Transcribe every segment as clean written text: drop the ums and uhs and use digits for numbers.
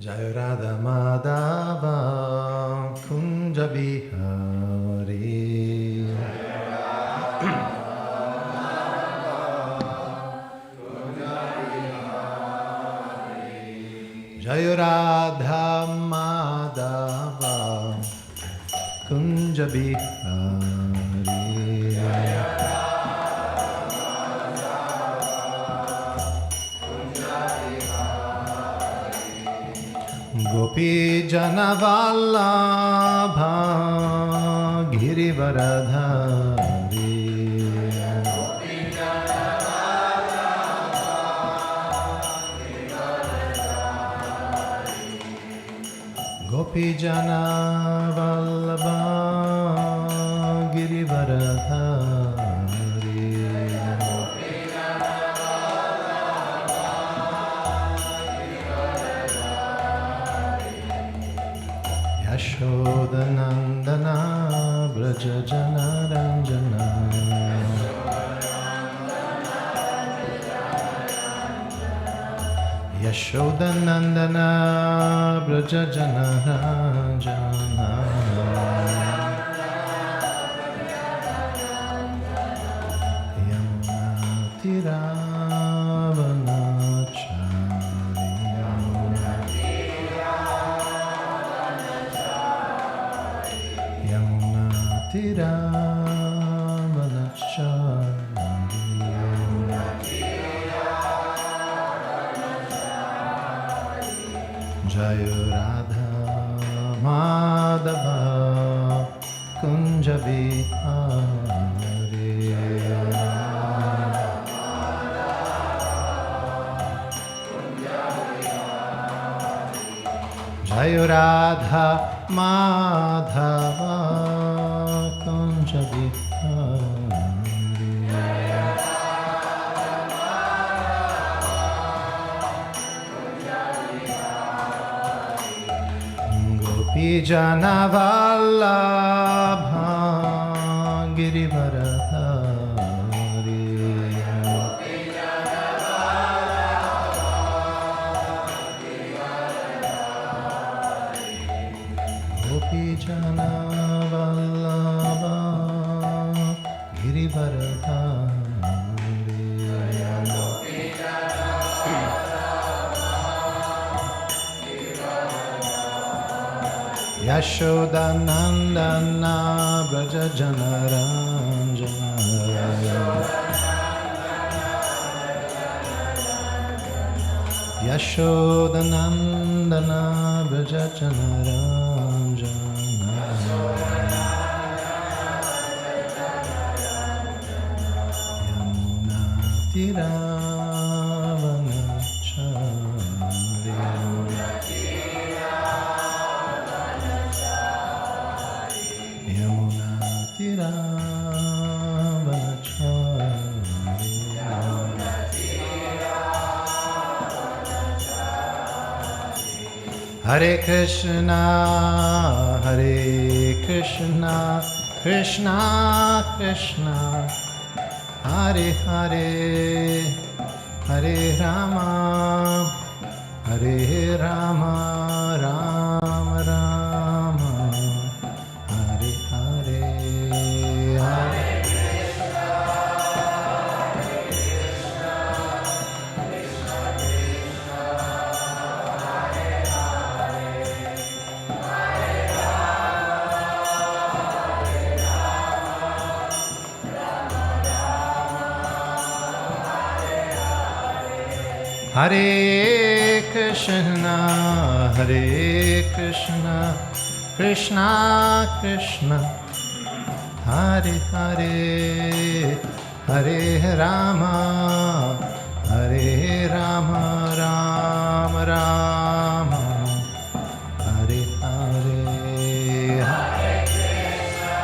Jai Radha Madhava Kunja Vihari Jai Radha Madhava Kunja Vihari Gopi Jana Vallabha Girivaradhari Gopi Jana Vallabha Girivaradhari Yashodanandana Braja Jana Ranjana Yashodanandana Braja Jana Ranjana Jai Radha Madhava Kunja Vihari Jai Radha Madhava Kunja Vihari Gopi Jana Vallabha Girivaradhari Gopi Jana Vallabha Girivaradhari Yashodanandana Braja Jana Ranjana Yashodanandana Braja Jana Ranjana Yamuna Hare Krishna, Hare Krishna, Krishna Krishna, Hare Hare, Hare Rama, Hare Rama, Rama Rama, Hare Hare, Hare Hare Krishna, Hare Krishna, Krishna Krishna, Hare Hare, Hare Rama, Hare Rama, Rama Rama, Hare Hare, Hare Krishna,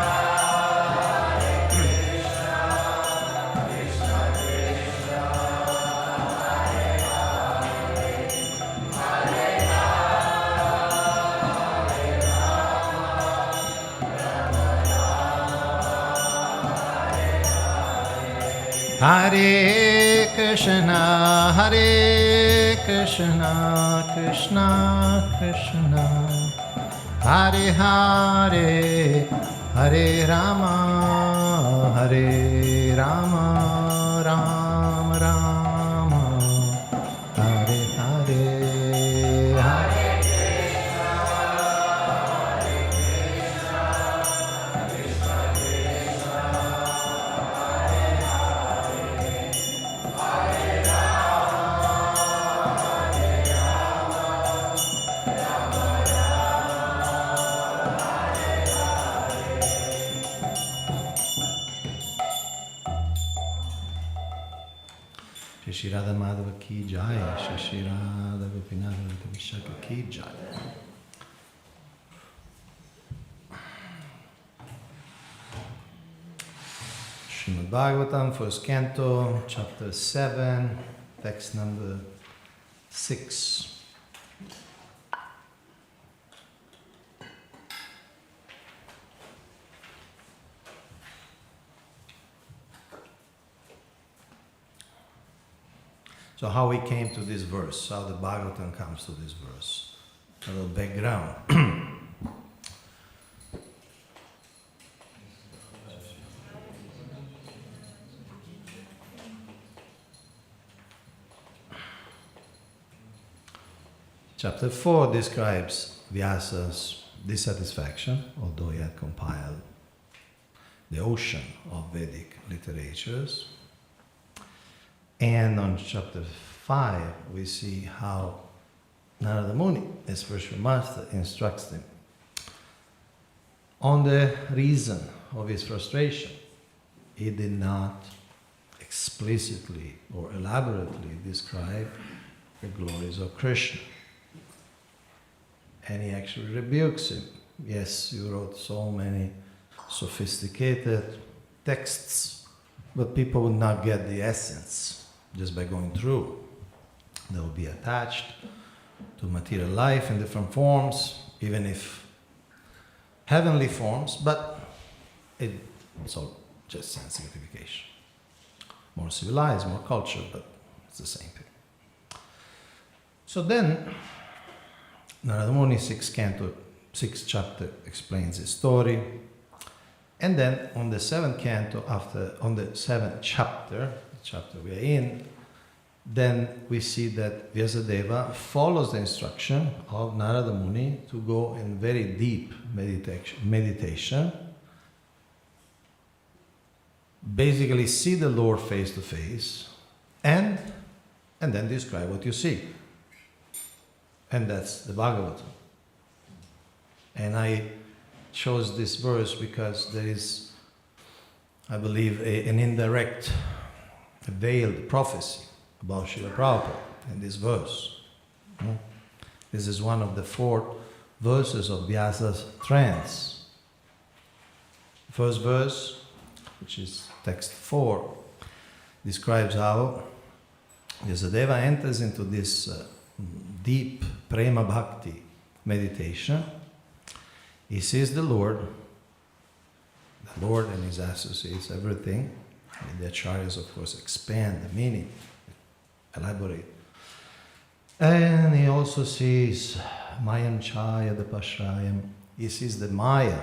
Hare Krishna, Krishna Krishna, Hare Krishna, Hare Krishna, Krishna Krishna, Hare Hare, Hare Rama, Hare Rama, Rama Rama, Hare Hare, Hare Shri Radha Madhava ki jai, Shri Radha Gopinath Vishaka ki jai. Srimad Bhagavatam, first canto, chapter 7, text number 6. So how we came to this verse, how the Bhagavatam comes to this verse. A little background. Chapter 4 describes Vyasa's dissatisfaction, although he had compiled the ocean of Vedic literatures. And on chapter 5, we see how Narada Muni, his spiritual master, instructs him on the reason of his frustration. He did not explicitly or elaborately describe the glories of Krishna. And he actually rebukes him. Yes, you wrote so many sophisticated texts, but people would not get the essence just by going through. They will be attached to material life in different forms, even if heavenly forms, but it's all just sense gratification. More civilized, more cultured, but it's the same thing. So then, Narada Muni, 6th chapter, explains his story. And then on the 7th canto, on the 7th chapter we are in, then we see that Vyasadeva follows the instruction of Narada Muni to go in very deep meditation, basically see the Lord face to face, and then describe what you see. And that's the Bhagavatam. And I chose this verse because there is, I believe, an indirect, veiled prophecy about Srila Prabhupada in this verse. This is one of the 4 verses of Vyasa's trance. First verse, which is text 4, describes how Vyasadeva enters into this deep prema bhakti meditation. He sees the Lord and his associates, everything. And the acharyas, of course, expand the meaning, elaborate. And he also sees Mayam Chaya Dapashrayam. He sees the Maya,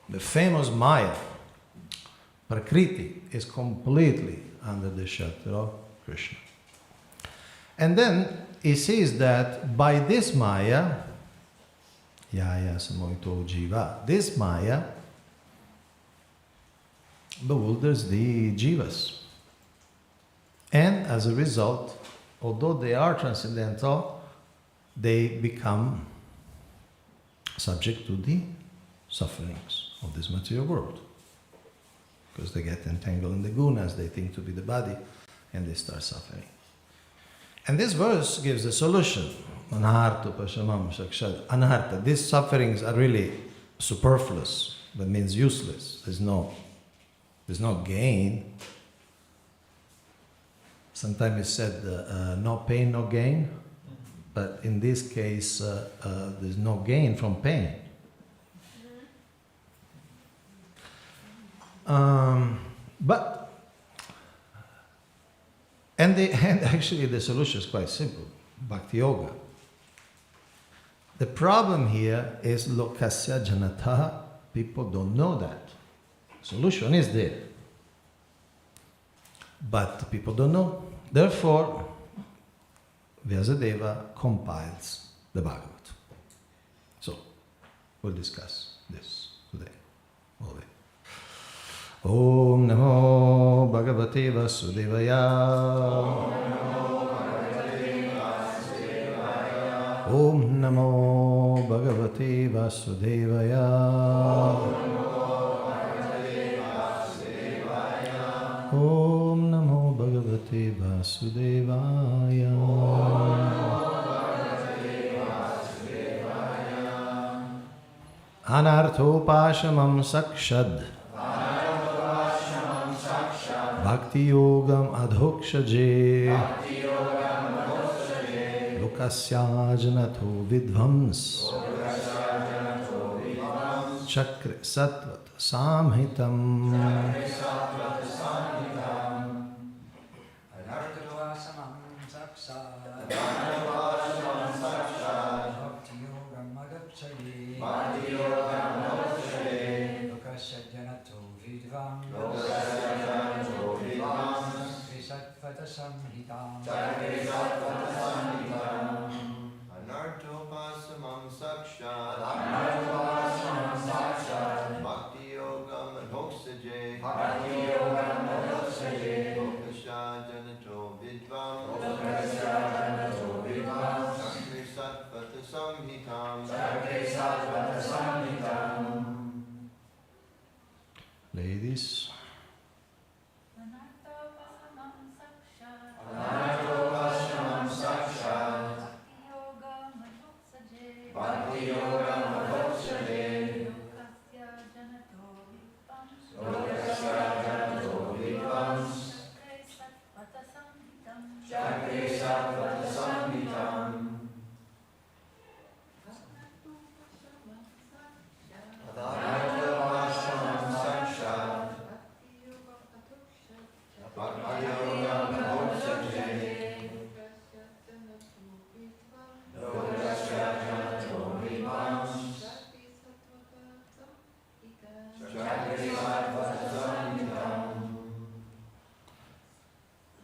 the famous Maya. Prakriti is completely under the shelter of Krishna. And then he sees that by this Maya, Yaya Samohito Jiva, this Maya bewilders the Jivas. And as a result, although they are transcendental, they become subject to the sufferings of this material world. Because they get entangled in the gunas, they think to be the body, and they start suffering. And this verse gives the solution. Anarta pashamam shakshad. Anarta. These sufferings are really superfluous. That means useless. There's no gain. Sometimes it's said no pain, no gain. But in this case, there's no gain from pain. But And actually the solution is quite simple. Bhakti Yoga. The problem here is lokasya janataha. People don't know that. Solution is there. But people don't know. Therefore, Vyasadeva compiles the Bhagavad. So, we'll discuss this today. Om Namo Bhagavate Vasudevaya. Om Namo Bhagavate Vasudevaya. Om Namo Bhagavate Vasudevaya. Anarthopashamam sakshad Bhakti Yogam Adhokshaje Lokasya Janato Vidvams Chakra Sattvat Samhitam. Anarthopasamam sakshat Bhakti Yogam Adhoksaje Lokasya Janato Vidvam Chakri Sattvata Samhitam. Ladies.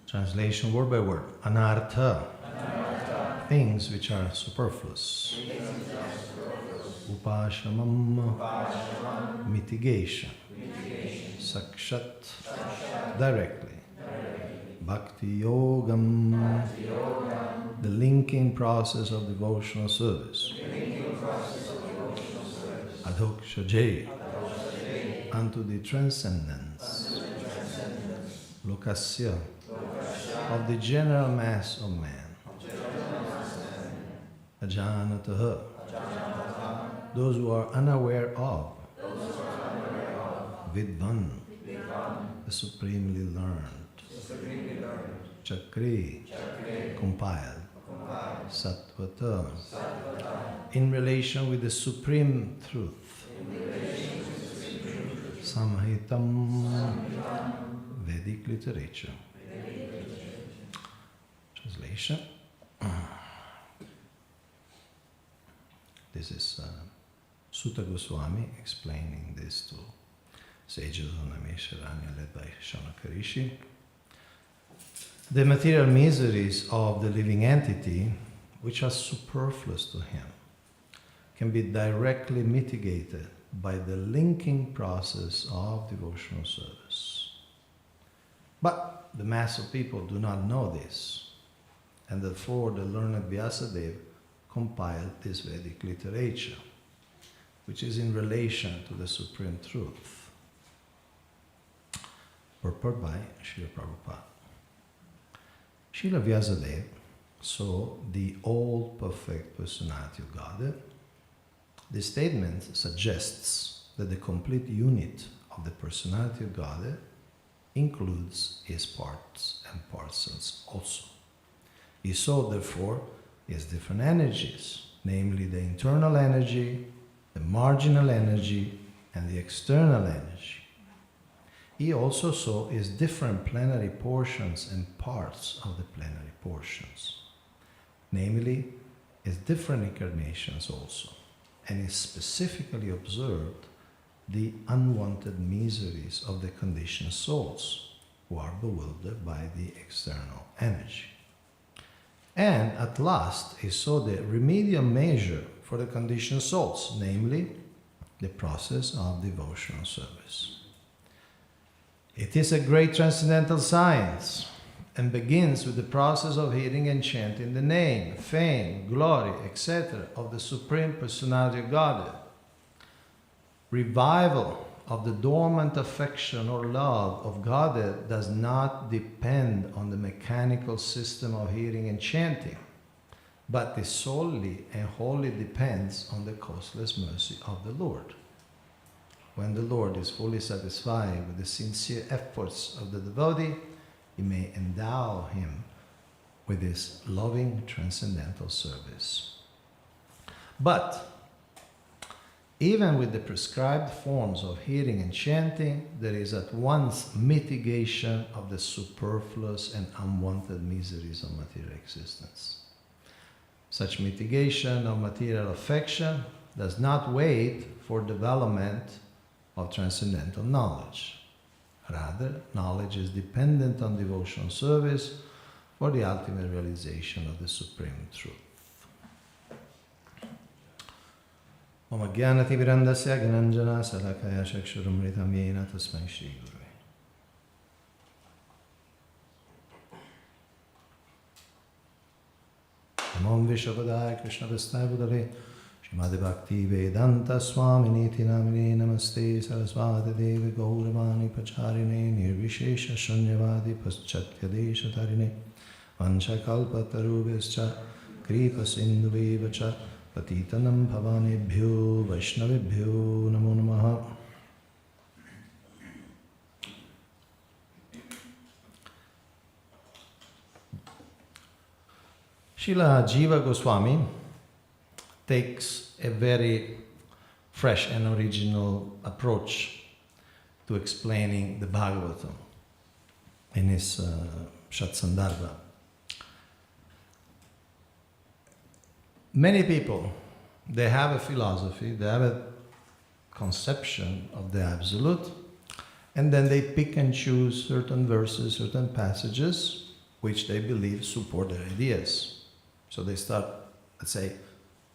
Translation word by word. Anartha. Things which are superfluous. Upashamam. Mitigation. Sakshat. Directly. Bhakti Yogam. The linking process of devotional service. Adhokshaje. Unto the transcendence. Lokasya. Of the general mass of man. Ajanataha. Those who are unaware of. Vidvan. The supremely learned. Chakri. Compiled. Sattvata. In relation with the supreme truth. Samhitam. Vedic literature. Translation. This is Sutta Goswami explaining this to sages on Amesharanya led by Shaunaka Rishi. The material miseries of the living entity, which are superfluous to him, can be directly mitigated by the linking process of devotional service. But the mass of people do not know this. And therefore the learned Vyasadeva compiled this Vedic literature, which is in relation to the supreme truth. Purport by Srila Prabhupada. Srila Vyasadeva saw the all perfect personality of Godhead. This statement suggests that the complete unit of the personality of Godhead includes his parts and parcels also. He saw, therefore, his different energies, namely the internal energy, the marginal energy, and the external energy. he also saw his different plenary portions and parts of the plenary portions, namely his different incarnations also, and he specifically observed the unwanted miseries of the conditioned souls who are bewildered by the external energy. And at last he saw the remedial measure for the conditioned souls, namely the process of devotional service. It is a great transcendental science and begins with the process of hearing and chanting the name, fame, glory, etc. of the Supreme Personality of Godhead. Revival of the dormant affection or love of Godhead does not depend on the mechanical system of hearing and chanting, but it solely and wholly depends on the causeless mercy of the Lord. When the Lord is fully satisfied with the sincere efforts of the devotee, he may endow him with his loving transcendental service. But even with the prescribed forms of hearing and chanting, there is at once mitigation of the superfluous and unwanted miseries of material existence. Such mitigation of material affection does not wait for development of transcendental knowledge. Rather, knowledge is dependent on devotional service for the ultimate realization of the Supreme Truth. Om Jnanati Virandasya Gnanjana Salakaya Chakshurumritam Yena Tasmai Shri Gurave. Om Vishabhadaya Krishna Vastai Budale Srimati Bhakti Vedanta Swami Niti Namini Namaste Saraswati Devi Gauravani Pacharine Nirvishesha Shunyavadi Paschatya Desha Tarine Vanchakalpa Tarubhescha Kripa Sindhuvevacha Patitanam Bhavanebhyo Vaishnavebhyo Namo Namaha. Srila Jiva Goswami takes a very fresh and original approach to explaining the Bhagavatam in his Shatsandarbha. Many people, they have a philosophy, they have a conception of the Absolute, and then they pick and choose certain verses, certain passages, which they believe support their ideas. So they start, let's say,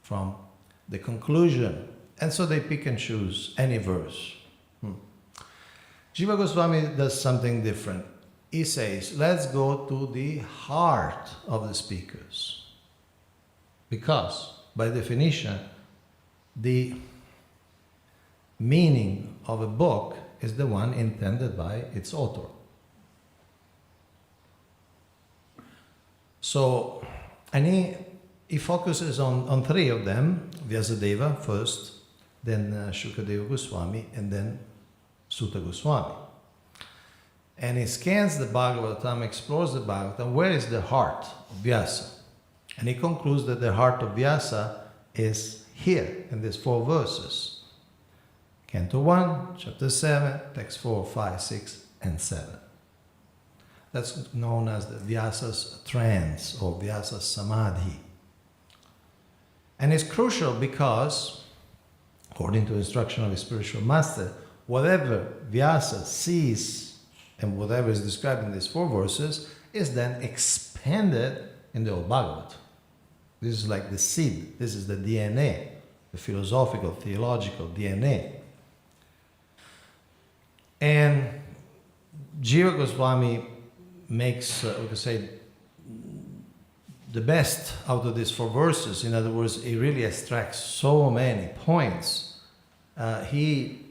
from the conclusion, and so they pick and choose any verse. Jiva Goswami does something different. He says, let's go to the heart of the speakers. Because, by definition, the meaning of a book is the one intended by its author. So, and he focuses on three of them, Vyasadeva first, then Shukadeva Goswami, and then Sutta Goswami. And he scans the Bhagavatam, explores the Bhagavatam, where is the heart of Vyasa? And he concludes that the heart of Vyasa is here, in these 4 verses. Canto 1, chapter 7, text 4, 5, 6, and 7. That's known as the Vyasa's trance or Vyasa's samadhi. And it's crucial because, according to the instruction of his spiritual master, whatever Vyasa sees and whatever is described in these 4 verses is then expanded in the old Bhagavad. This is like the seed, this is the DNA, the philosophical, theological DNA. And Jiva Goswami makes, we could say, the best out of these 4 verses. In other words, he really extracts so many points. He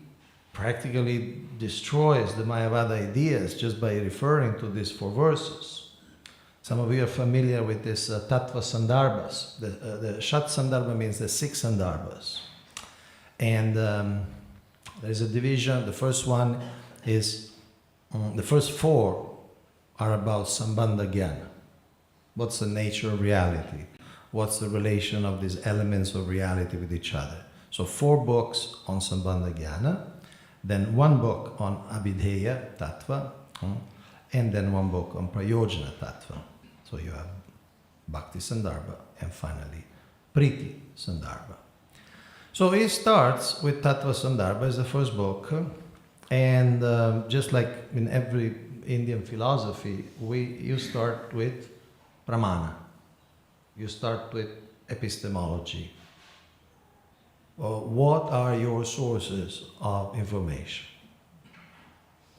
practically destroys the Mayavada ideas just by referring to these 4 verses. Some of you are familiar with this Tattva Sandarbhas. The Shat Sandarbha means the 6 Sandarbhas. And there's a division. The first one is, the first 4 are about Sambandha Jnana. What's the nature of reality? What's the relation of these elements of reality with each other? So 4 books on Sambandha Jnana. then one book on Abhidheya Tattva, and then one book on Prayojana Tattva. So you have Bhakti Sandarbha and finally Priti Sandarbha. So he starts with Tattva Sandarbha as the first book, and just like in every Indian philosophy, you start with Pramana. You start with epistemology. What are your sources of information?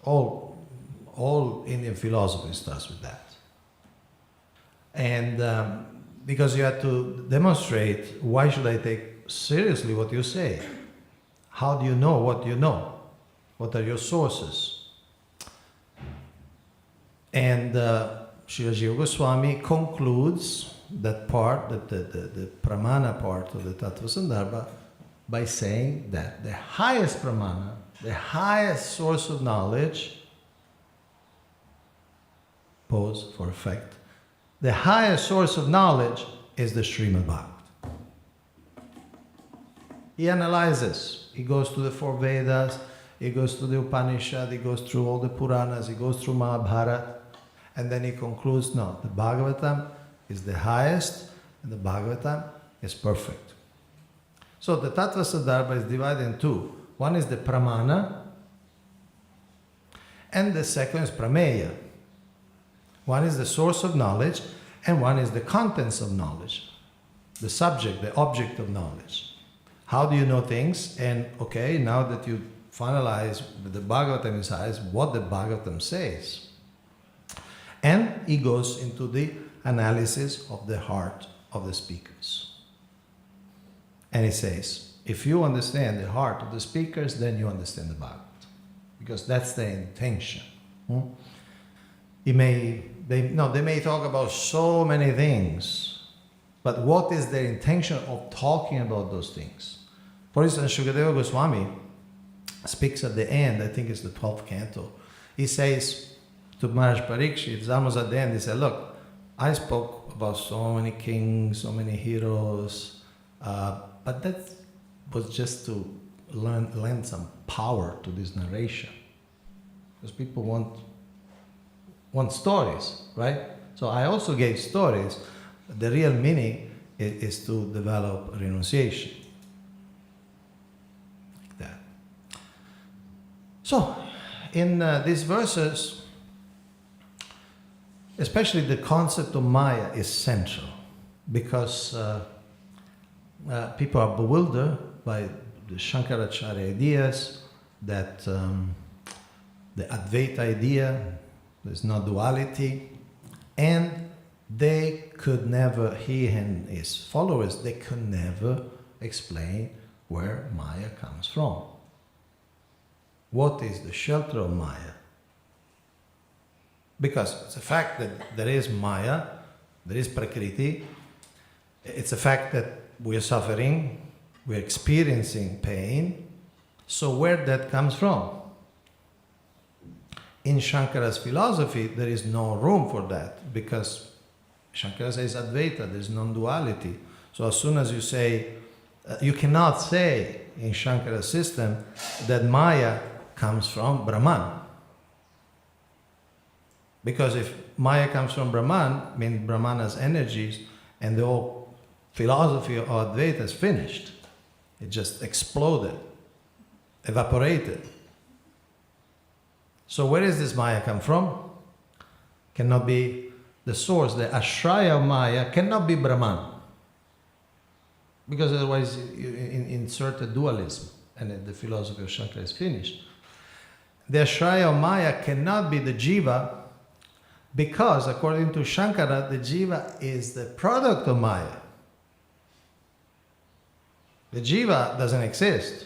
All Indian philosophy starts with that. And because you have to demonstrate, why should I take seriously what you say? How do you know what you know? What are your sources? And Srila Jiva Goswami concludes that part, the Pramana part of the Tattva Sandarbha, by saying that the highest Pramana, the highest source of knowledge, pause for effect, the highest source of knowledge is the Srimad Bhagavatam. He analyzes, he goes to the four Vedas, he goes to the Upanishad, he goes through all the Puranas, he goes through Mahabharata, and then he concludes, no, the Bhagavatam is the highest, and the Bhagavatam is perfect. So the Tattva Sandarbha is divided in two. One is the Pramana, and the second is Prameya. One is the source of knowledge, and one is the contents of knowledge, the subject, the object of knowledge. How do you know things? And okay, now that you finalize the Bhagavatam is highest, what the Bhagavatam says. And he goes into the analysis of the heart of the speakers. And he says, if you understand the heart of the speakers, then you understand the Bhagavatam. Because that's the intention. They may talk about so many things, but what is their intention of talking about those things? For instance, Shukadeva Goswami speaks at the end, I think it's the 12th canto. He says to Maharaj Parikshit, it's almost at the end, he said, look, I spoke about so many kings, so many heroes, but that was just to lend some power to this narration. Because people want stories, right? So I also gave stories. The real meaning is to develop renunciation. Like that. So, in these verses, especially the concept of Maya is central, because people are bewildered by the Shankaracharya ideas, that the Advaita idea, there's no duality, and they could never, he and his followers, they could never explain where Maya comes from. What is the shelter of Maya? Because it's a fact that there is Maya, there is Prakriti, it's a fact that we are suffering, we're experiencing pain, so where that comes from? In Shankara's philosophy, there is no room for that, because Shankara says Advaita, there's non-duality. So as soon as you say, you cannot say in Shankara's system that Maya comes from Brahman. Because if Maya comes from Brahman, means Brahmana's energies, and the whole philosophy of Advaita is finished. It just exploded, evaporated. So where does this Maya come from? Cannot be the source, the ashraya of Maya cannot be Brahman. Because otherwise you insert a dualism and the philosophy of Shankara is finished. The ashraya of Maya cannot be the jiva, because according to Shankara, the jiva is the product of Maya. The jiva doesn't exist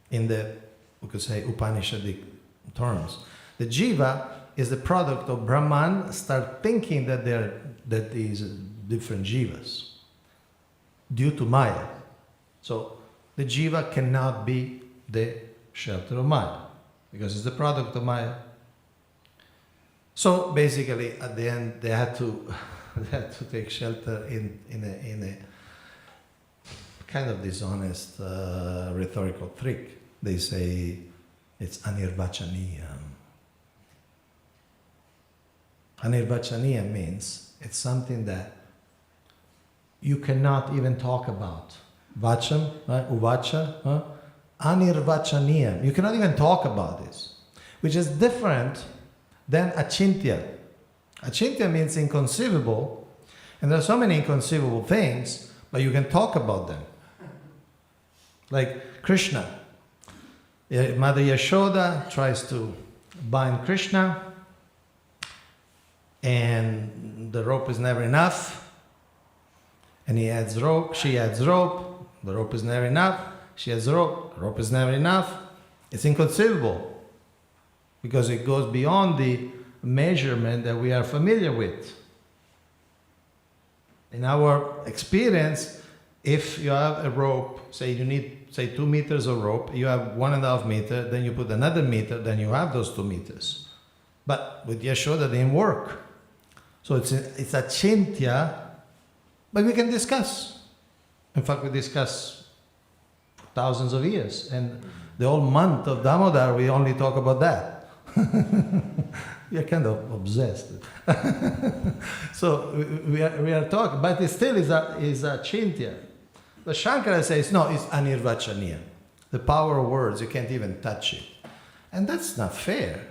in the, we could say, Upanishadic terms. The jiva is the product of Brahman start thinking that these different jivas due to Maya. So the jiva cannot be the shelter of Maya because it's the product of Maya. So basically, at the end, they had to take shelter in a kind of dishonest rhetorical trick. They say, It's anirvachaniyam. Anirvachaniyam means it's something that you cannot even talk about. Vacham, right? Uvacha, huh? Anirvachaniyam. You cannot even talk about this, which is different than achintya. Achintya means inconceivable, and there are so many inconceivable things, but you can talk about them. Like Krishna. Mother Yashoda tries to bind Krishna, and the rope is never enough. And he adds rope, she adds rope, the rope is never enough. She adds rope, the rope is never enough. It's inconceivable because it goes beyond the measurement that we are familiar with. In our experience, if you have a rope, say you need, say 2 meters of rope, you have 1.5 meters, then you put another meter, then you have those 2 meters. But with Yashoda, it didn't work. So it's achintya, but we can discuss. In fact, we discuss for thousands of years. And the whole month of Damodar, we only talk about that. We are kind of obsessed. So we are talking, but it still is achintya. But Shankara says, no, it's anirvachaniya. The power of words, you can't even touch it. And that's not fair.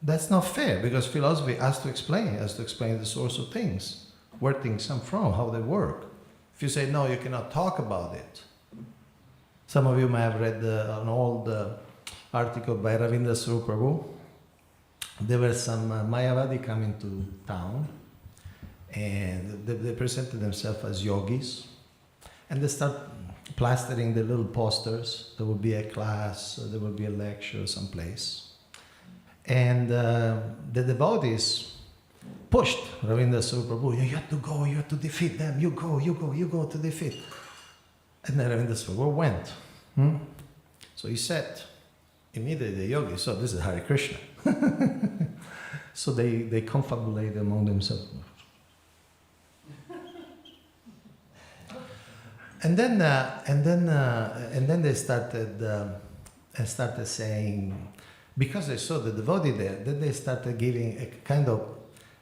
That's not fair, because philosophy has to explain the source of things, where things come from, how they work. If you say, no, you cannot talk about it. Some of you may have read an old article by Ravindra Prabhu. There were some Mayavadi coming to town, and they presented themselves as yogis. And they start plastering the little posters. There will be a class, there will be a lecture someplace. And the devotees pushed Ravindra Prabhu. You have to go, you have to defeat them. You go to defeat. And then Ravindra Prabhu went. So he said, immediately the yogis, so this is Hare Krishna. So they confabulate among themselves. And then they started saying, because they saw the devotee there, then they started giving a kind of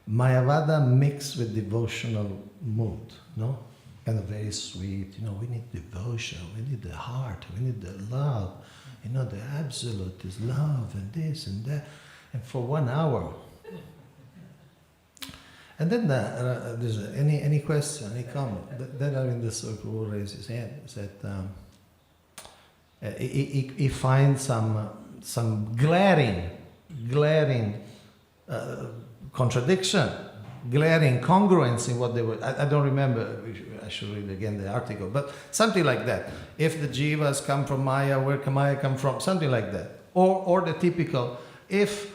Mayavada mixed with devotional mood, no? Kind of very sweet, we need devotion, we need the heart, we need the love, the absolute is love and this and that, and for 1 hour. And then there's any question, any comment. Then Ravindra Prabhu raised his hand and said he finds some glaring contradiction, glaring congruence in what they were. I don't remember. I should read again the article, but something like that. If the jivas come from Maya, where can Maya come from? Something like that. Or the typical, if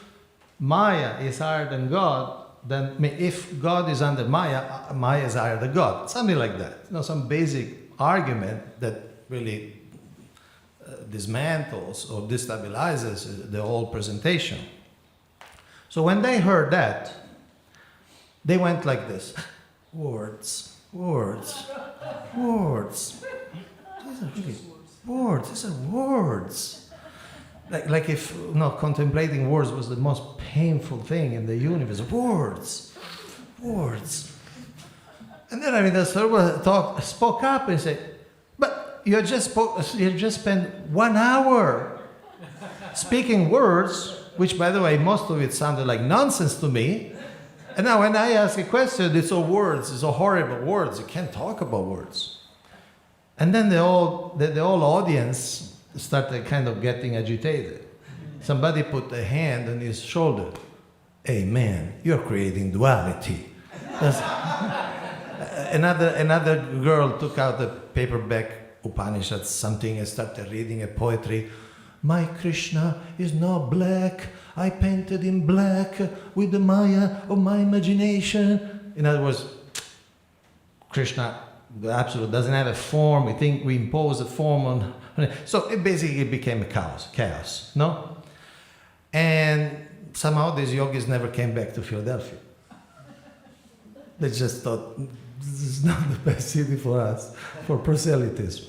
Maya is higher than God, then if God is under Maya, Maya is higher than God. Something like that. Some basic argument that really dismantles or destabilizes the whole presentation. So when they heard that, they went like this. Words. These are really words. These are words. Like if contemplating words was the most painful thing in the universe. Words. And then Ravindra spoke up and said, but you just spent 1 hour speaking words, which by the way, most of it sounded like nonsense to me. And now when I ask a question, it's all words, it's all horrible words. You can't talk about words. And then the whole audience started kind of getting agitated. Somebody put a hand on his shoulder. Hey man, you're creating duality. Another girl took out a paperback Upanishad something and started reading a poetry. My Krishna is not black. I painted in black with the Maya of my imagination. In other words, Krishna, the Absolute, doesn't have a form. We think we impose a form on. So it basically became a chaos, no? And somehow these yogis never came back to Philadelphia. They just thought, this is not the best city for us, for proselytism.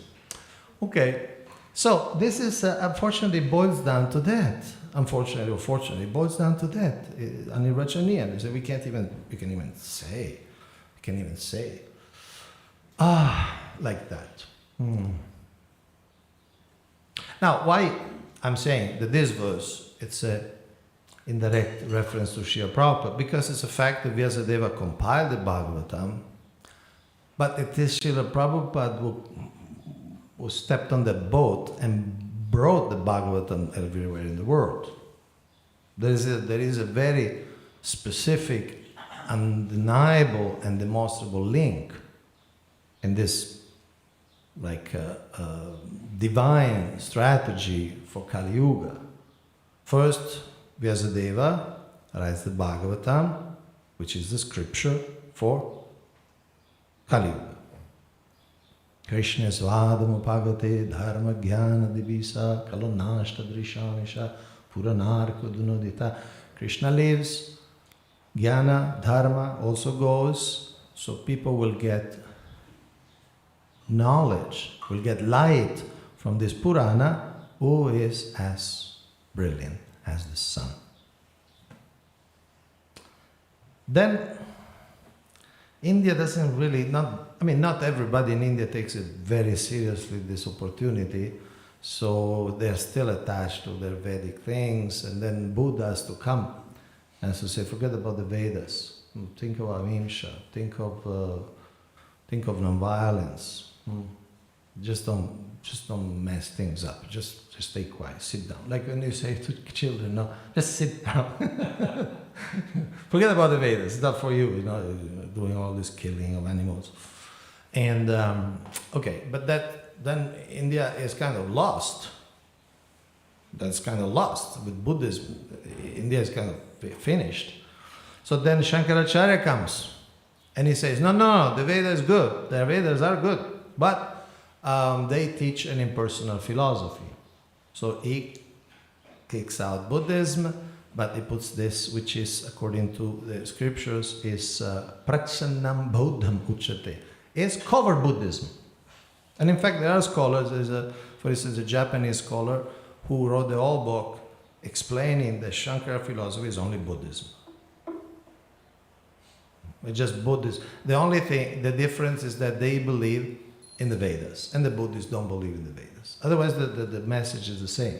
Okay, So this is unfortunately boils down to that. Unfortunately or fortunately, it boils down to that. Anirvachaniya. So we can even say like that. Now, why I'm saying that this verse, it's a indirect reference to Srila Prabhupada, because it's a fact that Vyasadeva compiled the Bhagavatam, but it is Srila Prabhupada who stepped on the boat and brought the Bhagavatam everywhere in the world. There is a very specific, undeniable and demonstrable link in this divine strategy for Kali Yuga. First, Vyasadeva writes the Bhagavatam, which is the scripture for Kali Yuga. Krishna svadamupagate dharma jnana divisa kalonashta drishamisha puranarko dunodita. Krishna lives, jnana, dharma also goes, so people will get knowledge, will get light from this Purana, who is as brilliant as the sun. Then India doesn't really, not everybody in India takes it very seriously, this opportunity, so they're still attached to their Vedic things, and then Buddha has to come and to say, forget about the Vedas, think of Ahimsa, think of non-violence. Just don't mess things up. Just stay quiet. Sit down. Like when you say to children, no, just sit down. Forget about the Vedas. It's not for you. Doing all this killing of animals. And but then India is kind of lost. That's kind of lost with Buddhism. India is kind of finished. So then Shankaracharya comes. And he says, no, the Vedas is good. The Vedas are good. But they teach an impersonal philosophy. So he kicks out Buddhism, but he puts this, which is, according to the scriptures, is Praksannam Bauddham Uchate. It's cover Buddhism. And in fact, there are scholars, for instance, a Japanese scholar who wrote the whole book explaining that Shankara philosophy is only Buddhism. It's just Buddhism. The only thing, the difference is that they believe in the Vedas, and the Buddhists don't believe in the Vedas. Otherwise, the message is the same.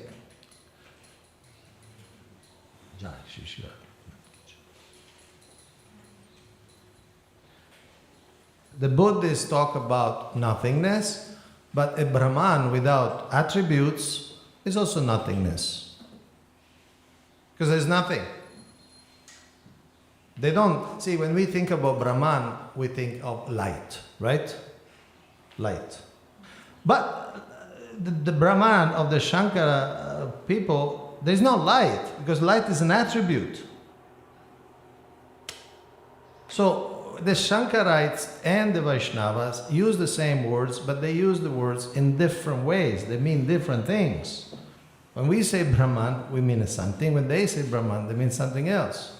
The Buddhists talk about nothingness, but a Brahman without attributes is also nothingness. Because there's nothing. They don't, see, when we think about Brahman, we think of light, right? Light. But the Brahman of the Shankara people, there's no light, because light is an attribute. So the Shankarites and the Vaishnavas use the same words, but they use the words in different ways. They mean different things. When we say Brahman, we mean something. When they say Brahman, they mean something else.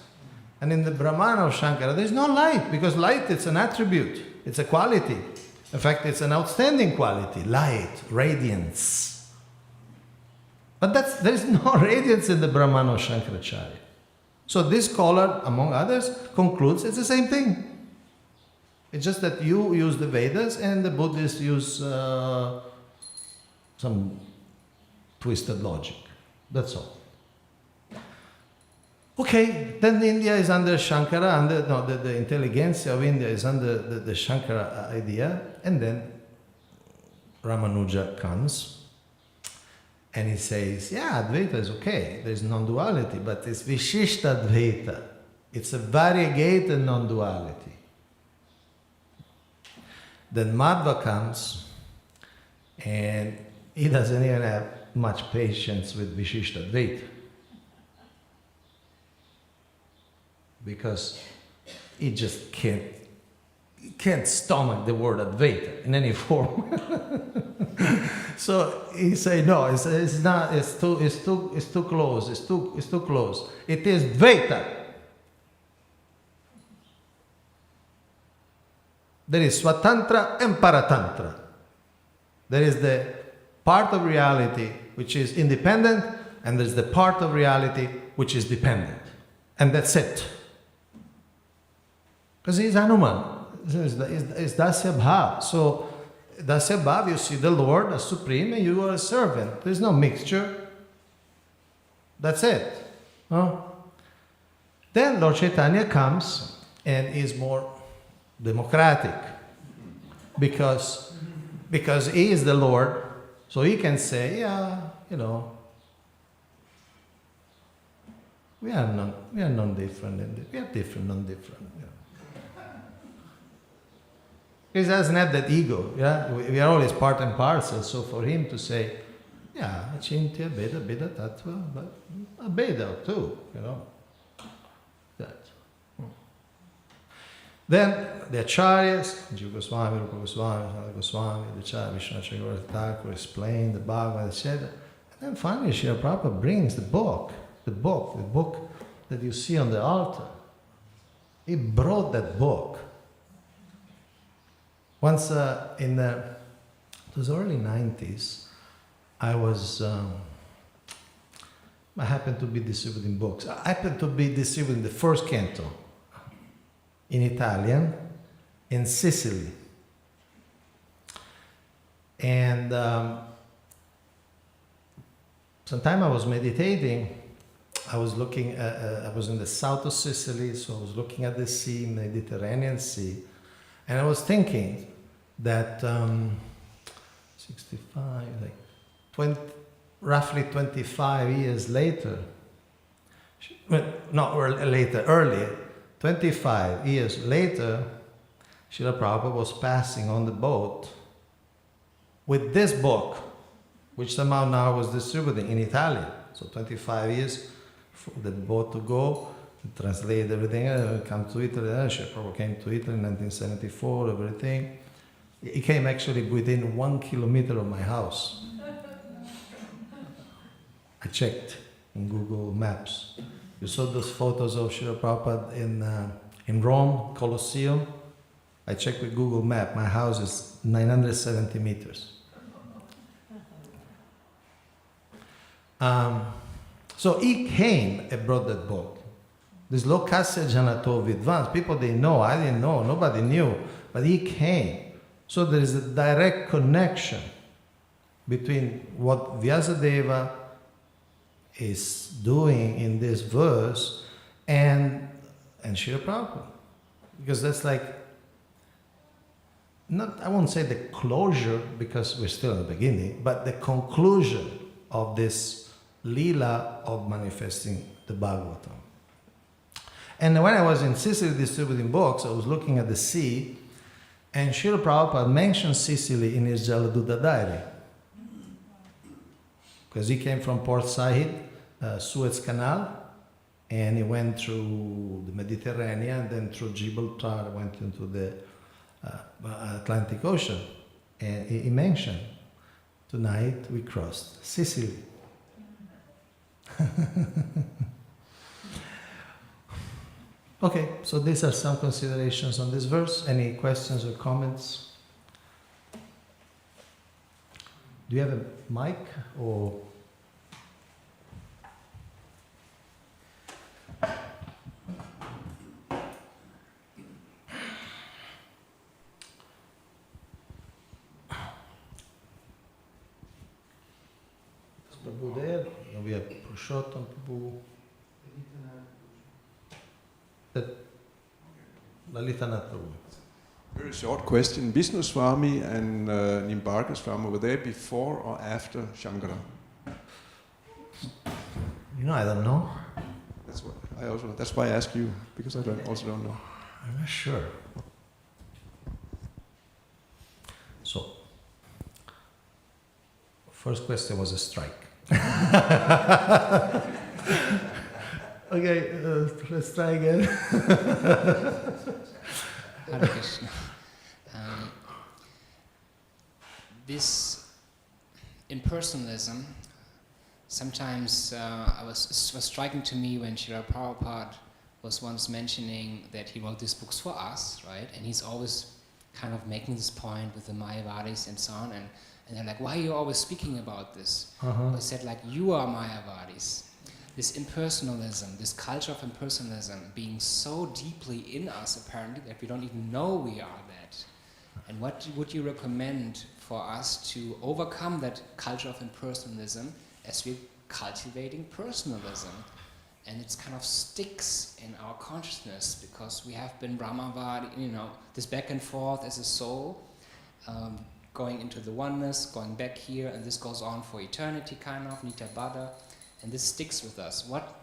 And in the Brahman of Shankara, there's no light, because light, it's an attribute, it's a quality. In fact, it's an outstanding quality, light, radiance. But there's no radiance in the Brahman of Shankaracharya. So this scholar, among others, concludes it's the same thing. It's just that you use the Vedas and the Buddhists use some twisted logic. That's all. Okay, then India is under Shankara, the intelligentsia of India is under the Shankara idea, and then Ramanuja comes and he says, yeah, Advaita is okay, there's non-duality, but it's Vishishta Advaita. It's a variegated non-duality. Then Madhva comes and he doesn't even have much patience with Vishishta Advaita, because he just can't stomach the word Advaita in any form. So he say no, it's not. It's too close. It's too close. It is Dvaita. There is Swatantra and Paratantra. There is the part of reality which is independent, and there's the part of reality which is dependent. And that's it. Because he's Hanuman. It's Dasya Bhav. So, Dasya Bhav, you see the Lord as supreme and you are a servant. There's no mixture. That's it. Huh? Then Lord Chaitanya comes and is more democratic. Because he is the Lord, so he can say, yeah, you know, we are non-different. We are different, non-different. Yeah. He doesn't have that ego. Yeah, we are always part and parcel. So for him to say, yeah, Achintya, Beda, Beda, Tattva, but a Beda too, you know. That. Then the acharyas, Jiva Goswami, Rupa Goswami, Sanatana Goswami, the Acharya Vishwanath Chakravarti Thakur explain the Bhagavad, etc. And then finally Srila Prabhupada brings the book that you see on the altar. He brought that book. Once in the, it was early 90s, I happened to be distributing books. I happened to be distributing the first canto in Italian, in Sicily. And sometime I was meditating, I was looking I was in the south of Sicily, so I was looking at the sea, Mediterranean Sea, and I was thinking that 65, like roughly 25 years later, earlier, 25 years later, Srila Prabhupada was passing on the boat with this book, which somehow now was distributing in Italian. So 25 years for the boat to go, translate everything, come to Italy. Srila Prabhupada came to Italy in 1974, everything. He came actually within 1 kilometer of my house. I checked in Google Maps. You saw those photos of Srila Prabhupada in Rome, Colosseum. I checked with Google Map. My house is 970 meters. So he came and brought that book. This Lokasya Janato Vidvans, people they know, I didn't know, nobody knew, but he came. So there is a direct connection between what Vyasadeva is doing in this verse and Srila Prabhupada. Because that's like, not, I won't say the closure because we're still at the beginning, but the conclusion of this Leela of manifesting the Bhagavatam. And when I was in Sicily distributing books, I was looking at the sea, and Srila Prabhupada mentioned Sicily in his Jaladuta diary. Because he came from Port Said, Suez Canal, and he went through the Mediterranean, then through Gibraltar, went into the Atlantic Ocean. And he mentioned, tonight we crossed Sicily. Okay, so these are some considerations on this verse. Any questions or comments? Do you have a mic or? Prabhu there? We have Purushottam Prabhu. Lalitanath Prabhu. Very short question. Vishnu Swami and Nimbarka Swami, were they before or after Shankara? You know, I don't know. That's why I ask you, because I also don't know. I'm not sure. So, first question was a strike. Okay, let's try again. Hare Krishna. This impersonalism, sometimes was striking to me when Srila Prabhupada was once mentioning that he wrote these books for us, right? And he's always kind of making this point with the Mayavadis and so on. And And they're like, why are you always speaking about this? Uh-huh. I said, like, you are Mayavadis. This impersonalism, this culture of impersonalism being so deeply in us apparently that we don't even know we are that. And what would you recommend for us to overcome that culture of impersonalism as we're cultivating personalism? And it kind of sticks in our consciousness because we have been Brahmavadi, this back and forth as a soul, going into the oneness, going back here, and this goes on for eternity, kind of, Nitya Bada, and this sticks with us. What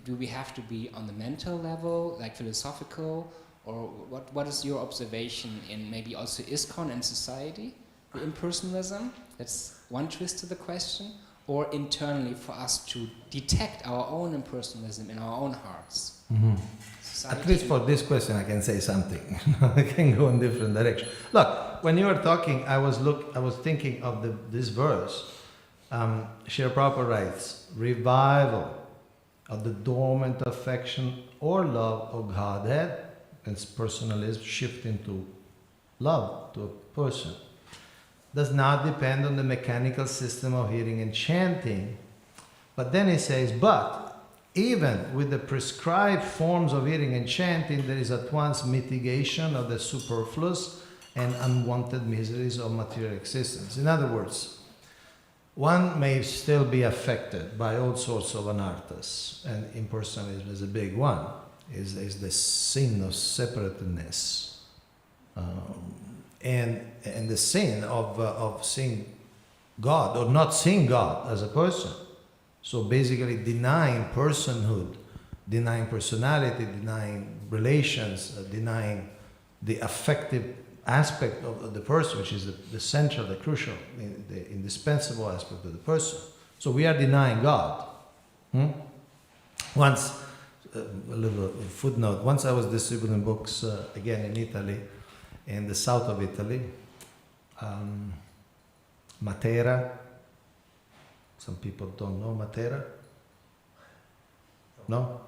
do we have to be on the mental level, like philosophical, or what is your observation in maybe also ISKCON and society, the impersonalism? That's one twist to the question. Or internally for us to detect our own impersonalism in our own hearts. Mm-hmm. At least for this question I can say something. I can go in different directions. Look, when you were talking, I was thinking of this verse. Srila Prabhupada writes, revival of the dormant affection or love of Godhead, and personalism shift into love to a person, does not depend on the mechanical system of hearing and chanting. But then he says, but even with the prescribed forms of hearing and chanting, there is at once mitigation of the superfluous and unwanted miseries of material existence. In other words, one may still be affected by all sorts of anarthas, and impersonalism is a big one, is the sin of separateness. And the sin of seeing God or not seeing God as a person. So basically denying personhood, denying personality, denying relations, denying the affective aspect of the person, which is the central, the crucial, the indispensable aspect of the person. So we are denying God. Once, a little footnote, once I was distributing books again in Italy, in the south of Italy, Matera. Some people don't know Matera. No?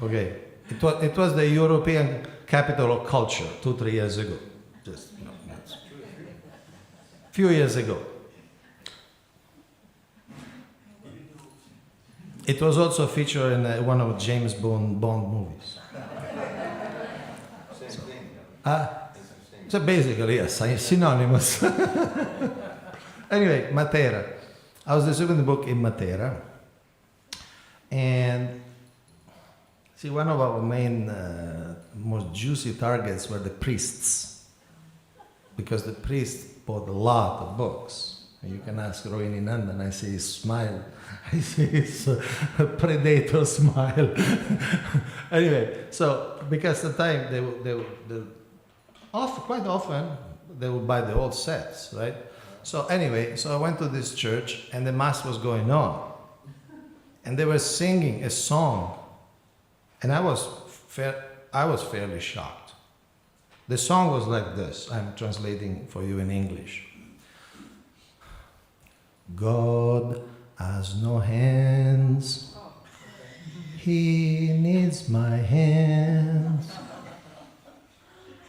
Okay. It was the European capital of culture 2-3 years ago. Just few years ago. It was also featured in one of James Bond movies. Same thing. So basically, yes, synonymous. Anyway, Matera. I was distributing the book in Matera. And see, one of our main, most juicy targets were the priests. Because the priests bought a lot of books. And you can ask Rohini Nandan, I see his smile. I see his predator smile. Anyway, so because the time quite often they would buy the old sets, right? So anyway, so I went to this church and the mass was going on. And they were singing a song. And I was fairly shocked. The song was like this. I'm translating for you in English. God has no hands. He needs my hands.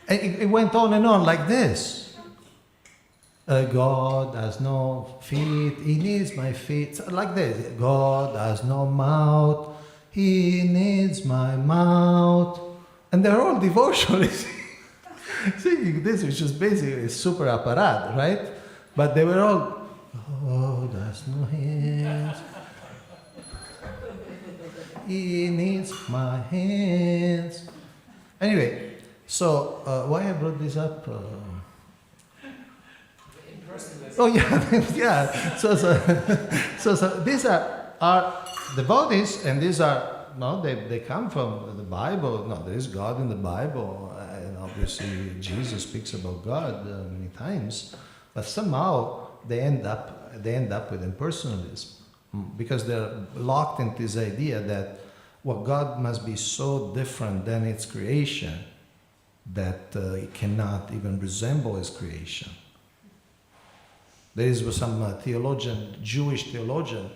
And it went on and on like this. God has no feet. He needs my feet. Like this. God has no mouth. He needs my mouth. And they're all devotionally singing this, which is basically super apparat, right? But they were all, God has no hands. He needs my hands. Anyway, so why I brought this up? Oh yeah, yeah. So these are devotees, and these are they come from the Bible. No, there is God in the Bible, and obviously Jesus speaks about God many times. But somehow they end up with impersonalism because they're locked into this idea that God must be so different than its creation that it cannot even resemble its creation. There is some Jewish theologian,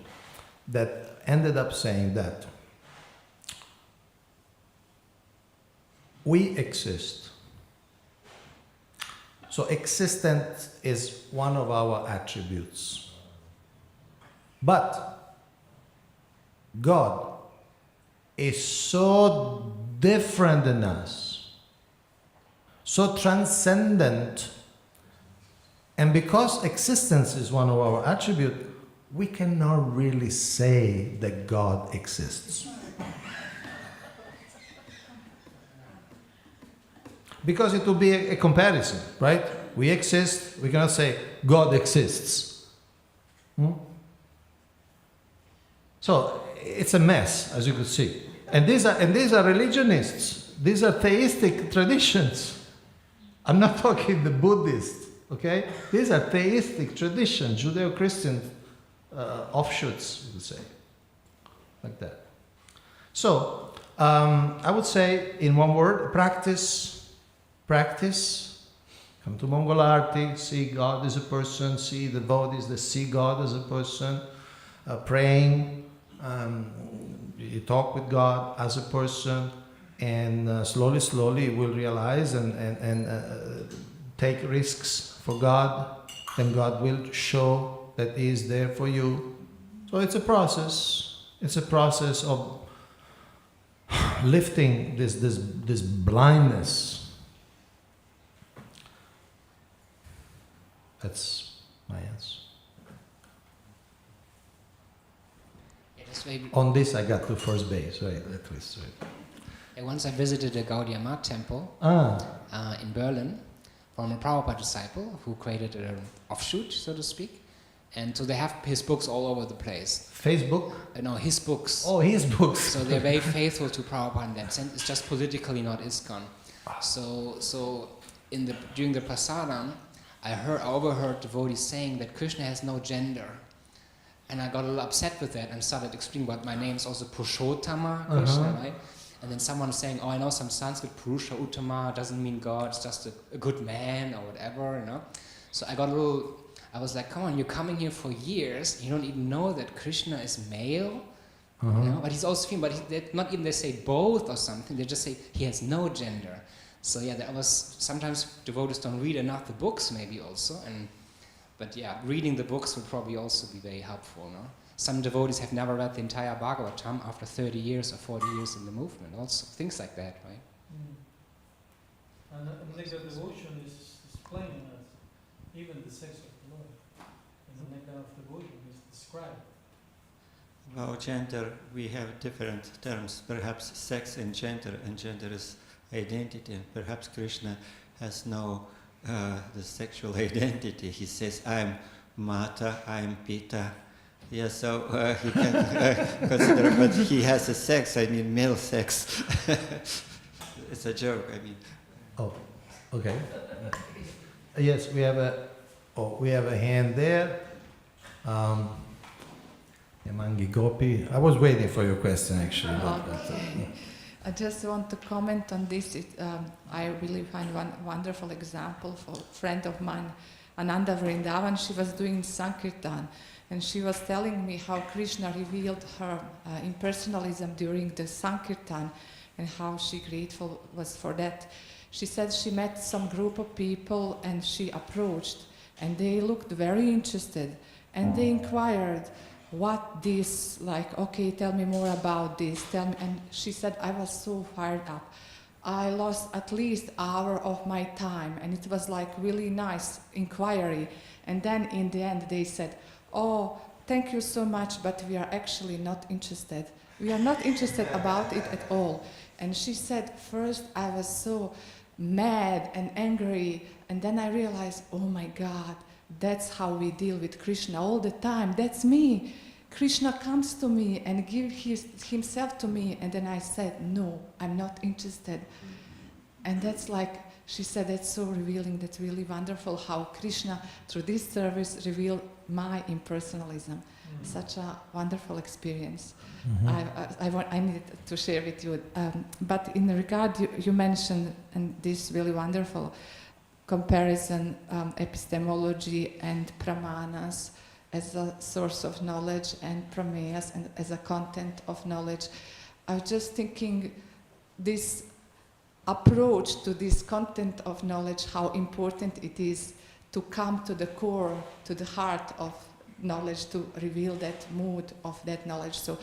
that ended up saying that we exist So existence is one of our attributes. But God is so different than us, so transcendent, and because existence is one of our attributes, we cannot really say that God exists. Because it will be a comparison, right? We exist, we cannot say God exists. So it's a mess, as you could see. And these are religionists. These are theistic traditions. I'm not talking the Buddhist, okay? These are theistic traditions, Judeo-Christian offshoots, you could say, like that. So I would say, in one word, practice. Come to Mongol Arti, see God as a person, see the devotees that see God as a person, praying, you talk with God as a person, and slowly you will realize and take risks for God, and God will show that He is there for you. So it's a process. It's a process of lifting this blindness. That's my answer. On this, I got to first base, right? At least, right? Once I visited the Gaudiya Math temple in Berlin from a Prabhupada disciple who created an offshoot, so to speak. And so they have his books all over the place. Facebook? No, his books. Oh, his books. So they're very faithful to Prabhupada in that sense. It's just politically not ISKCON. So during the prasadam, I overheard devotees saying that Krishna has no gender. And I got a little upset with that and started explaining what my name is also Purushottama Krishna, right? And then someone was saying, oh, I know some Sanskrit, Purusha Uttama doesn't mean God, it's just a good man or whatever, you know. So I was like, come on, you're coming here for years, you don't even know that Krishna is male, you know? But he's also female, but not even they say both or something, they just say he has no gender. So yeah, sometimes devotees don't read enough the books maybe also, but yeah, reading the books would probably also be very helpful, no? Some devotees have never read the entire Bhagavatam after 30 years or 40 years in the movement, also things like that, right? And I think that devotion is plain enough, even the sex of the Lord. And the kind of devotion is described. About gender, we have different terms, perhaps sex and gender is identity, and perhaps Krishna has no the sexual identity. He says, I'm Mata, I'm Pita. Yeah, so he can consider, but he has a sex, I mean male sex. It's a joke, I mean. Oh, okay. Yes, we have a hand there. Yamangi Gopi. I was waiting for your question actually. I just want to comment on this. I really find one wonderful example for a friend of mine, Ananda Vrindavan. She was doing Sankirtan, and she was telling me how Krishna revealed her impersonalism during the Sankirtan, and how she grateful was for that. She said she met some group of people, and she approached, and they looked very interested, and they inquired, what this, like, okay, tell me more about this, tell me. And she said, I was so fired up. I lost at least an hour of my time, and it was like really nice inquiry. And then in the end they said, oh, thank you so much, but we are actually not interested. We are not interested about it at all. And she said, first I was so mad and angry, and then I realized, oh my God, that's how we deal with Krishna all the time. That's me. Krishna comes to me and gives himself to me, and then I said, no, I'm not interested. And that's like, she said, that's so revealing, that's really wonderful how Krishna, through this service, revealed my impersonalism. Such a wonderful experience. I needed to share with you. But in regard, you mentioned, and this really wonderful comparison, epistemology and pramanas as a source of knowledge and prameyas and as a content of knowledge. I was just thinking this approach to this content of knowledge, how important it is to come to the core, to the heart of knowledge, to reveal that mood of that knowledge. So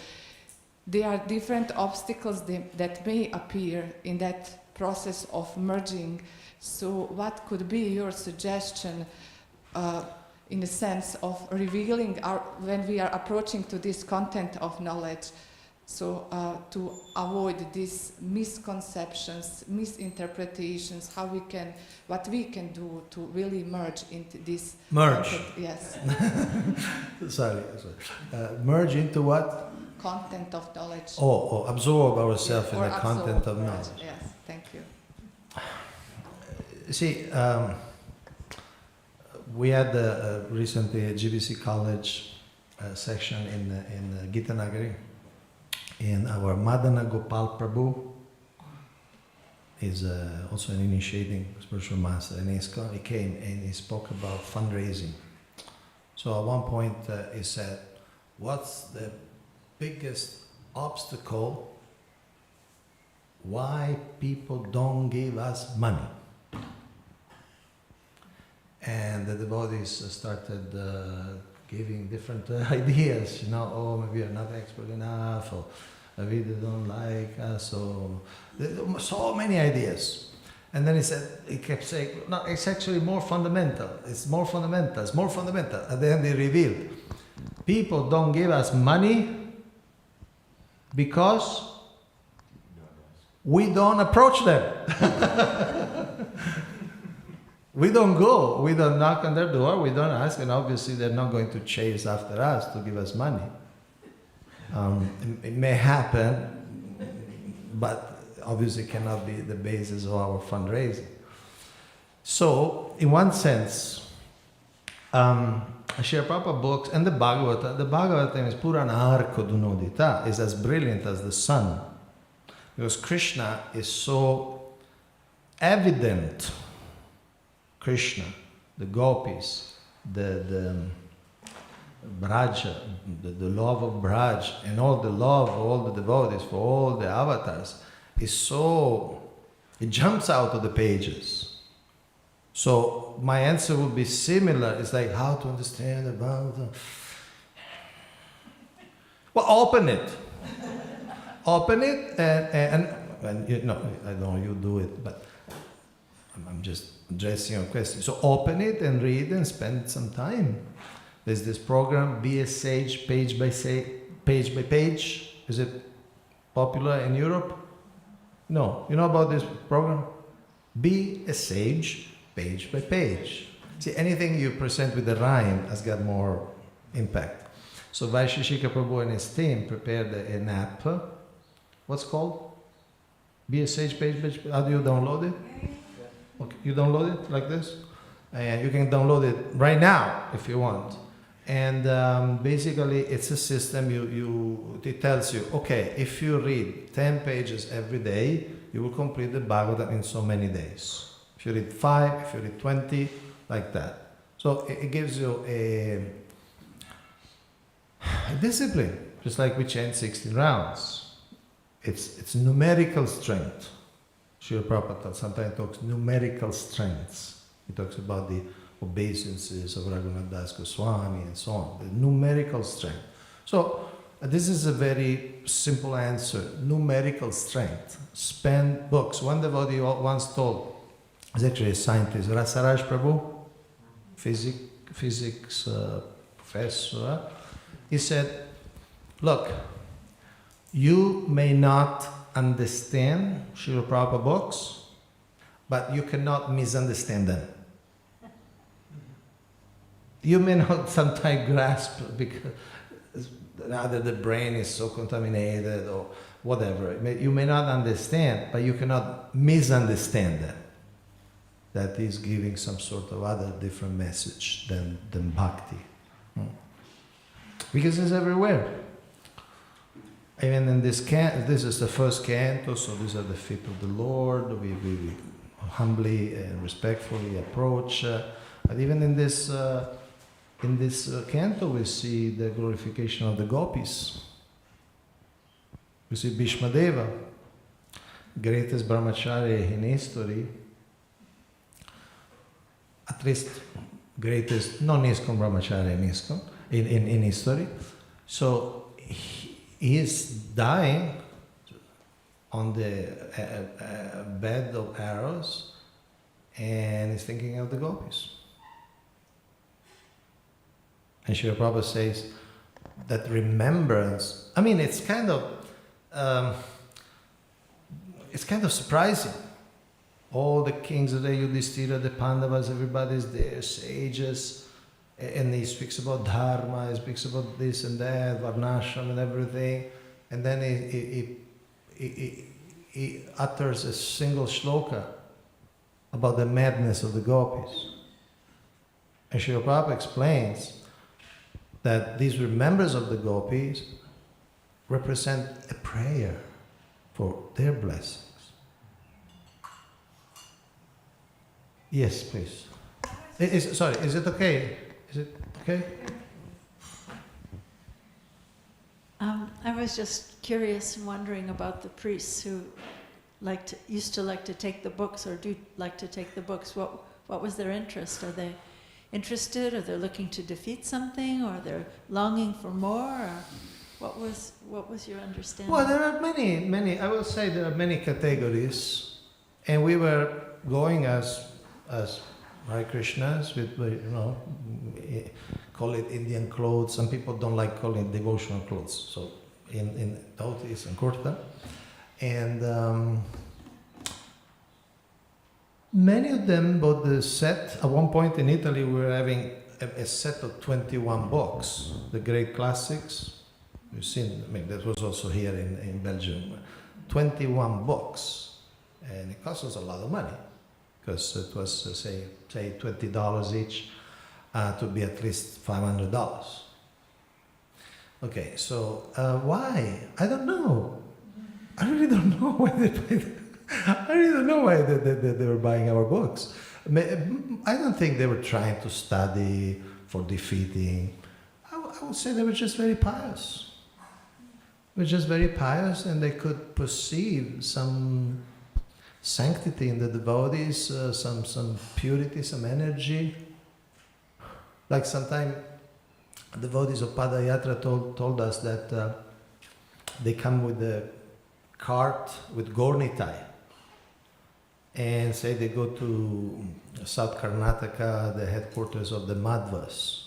there are different obstacles that may appear in that process of merging. So what could be your suggestion in the sense of revealing when we are approaching to this content of knowledge, so to avoid these misconceptions, misinterpretations, what we can do to really merge into this Merge. content, yes, Sorry. Merge into what? content of knowledge. Oh, absorb ourselves in Or the content of absorb, knowledge. Yes, thank you. See, we had recently a GBC College section in Gita Nagari, and our Madana Gopal Prabhu is also an initiating spiritual master in ISKCON. He came and he spoke about fundraising. So at one point he said, what's the biggest obstacle why people don't give us money? And the devotees started giving different ideas, oh, maybe we're not expert enough, or maybe they don't like us, or so many ideas. And then he kept saying, no, it's actually more fundamental, it's more fundamental, it's more fundamental. At the end he revealed, people don't give us money because we don't approach them. We don't go, we don't knock on their door, we don't ask, and obviously they're not going to chase after us to give us money. It may happen, but obviously cannot be the basis of our fundraising. So, in one sense, Srila Prabhupada books and the Bhagavatam is Purana Arco d'Unodita, is as brilliant as the sun. Because Krishna is so evident. Krishna, the gopis, the Braja, the love of Braj, and all the love of all the devotees for all the avatars is so, it jumps out of the pages. So my answer would be similar. It's like how to understand about well, open it. Open it and I don't know, you do it, but I'm just addressing your question. So open it and read and spend some time. There's this program, Be a Sage, page by page. Is it popular in Europe? No. You know about this program? Be a Sage, page by page. See, anything you present with a rhyme has got more impact. So Vaisheshika Prabhu and his team prepared an app. What's it called? Be a Sage, page by page. How do you download it? Okay, you download it like this, and you can download it right now if you want. And basically, it's a system. It tells you, okay, if you read 10 pages every day, you will complete the Bhagavatam in so many days. If you read 5, if you read 20, like that. So it gives you a discipline, just like we chant 16 rounds. It's numerical strength. Srila Prabhupada sometimes talks numerical strengths. He talks about the obeisances of Raghunath Das Goswami and so on, the numerical strength. So this is a very simple answer, numerical strength. Spend books. One devotee once told, he's actually a scientist, Rasaraj Prabhu, physics professor, he said, look, you may not understand Srila Prabhupada books, but you cannot misunderstand them. You may not sometimes grasp because either the brain is so contaminated or whatever. You may not understand, but you cannot misunderstand them. That is giving some sort of other different message than bhakti. Because it's everywhere. Even in this is the first canto, so these are the feet of the Lord. We humbly and respectfully approach. But even in this canto, we see the glorification of the gopis. We see Bhishma Deva. greatest brahmachari in history, at least greatest non-ISKCON brahmachari in ISKCON, in history. So he is dying on the bed of arrows and he's thinking of the gopis. And Srila Prabhupada says that remembrance, I mean, it's kind of surprising. All the kings of the Yudhishthira, the Pandavas, everybody's there, sages, and he speaks about dharma, he speaks about this and that, varnashram and everything, and then he utters a single shloka about the madness of the gopis. And Srila Prabhupada explains that these remembrance of the gopis represent a prayer for their blessings. Yes, please. Sorry, is it okay? Is it okay? I was just curious and wondering about the priests who used to like to take the books, or do like to take the books. What was their interest? Are they interested, or they're looking to defeat something, or they're longing for more? Or what was your understanding? Well, there are many. I will say there are many categories, and we were going as Hare Krishnas with, call it Indian clothes. Some people don't like calling it devotional clothes. So in dhotis and kurta. And many of them bought the set. At one point in Italy, we were having a set of 21 books, the great classics. You've seen, that was also here in Belgium. 21 books. And it cost us a lot of money, because it was, say $20 each, to be at least $500. Okay, so why? I don't know. I really don't know why they paid. I really don't know why they were buying our books. I don't think they were trying to study for defeating. I would say they were just very pious. They were just very pious, and they could perceive some sanctity in the devotees, some purity, some energy. Like sometimes devotees of Padayatra told us that they come with a cart with Gornitai and say they go to South Karnataka, the headquarters of the Madhvas.